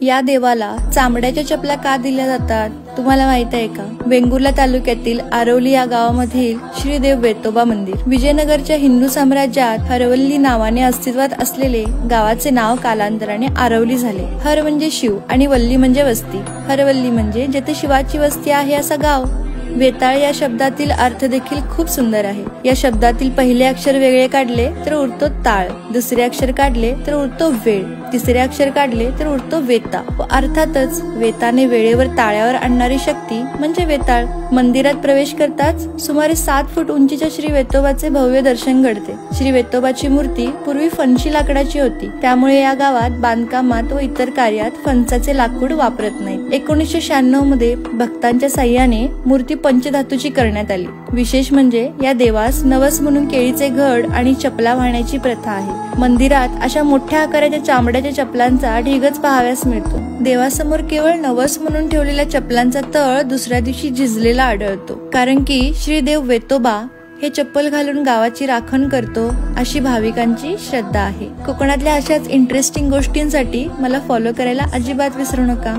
या देवाला चामड्याच्या चपला का दिल्या जातात तुम्हाला माहित आहे का? वेंगुर्ला तालुक्यातील आरवली या गावामधील श्री देव वेतोबा मंदिर. विजयनगरच्या हिंदू साम्राज्यात हरवल्ली नावाने अस्तित्वात असलेले गावाचे नाव कालांतराने आरवली झाले. हर म्हणजे शिव आणि वल्ली म्हणजे वस्ती. हरवल्ली म्हणजे जेथे शिवाची वस्ती आहे असा गाव. वेताळ या शब्दातील अर्थ देखील खूप सुंदर आहे. या शब्दातील पहिले अक्षर वेगळे काढले तर उरतो ताळ, दुसरे अक्षर काढले तर उरतो वेळ, तिसरे अक्षर काढले तर उरतो वेता व अर्थातच वेताने वेळेवर ताळ्यावर आणणारी शक्ती म्हणजे वेताळ. मंदिरात प्रवेश करताच सुमारे 7 फूट उंचीच्या श्री वेतोबाचे भव्य दर्शन घडते. श्री वेतोबाची मूर्ती पूर्वी फणशी लाकडाची होती, त्यामुळे या गावात बांधकामात व इतर कार्यात फणसाचे लाकूड वापरत नाही. 1996 मध्ये भक्तांच्या साह्याने मूर्ती पंचधातूची करण्यात आली. विशेष म्हणजे या देवास नवस म्हणून केळीचे घड आणि चपला वाहण्याची प्रथा आहे. मंदिरात अशा मोठ्या आकाराच्या चामड्याच्या चपलांचा ढिगच पाहाव्यास मिळतो. देवासमोर केवळ नवस म्हणून ठेवलेल्या चपलांचा तळ दुसऱ्या दिवशी झिजलेला आढळतो, कारण की श्री देव वेतोबा हे चप्पल घालून गावाची राखण करतो अशी भाविकांची श्रद्धा आहे. कोकणातल्या अशाच इंटरेस्टिंग गोष्टींसाठी मला फॉलो करायला अजिबात विसरू नका.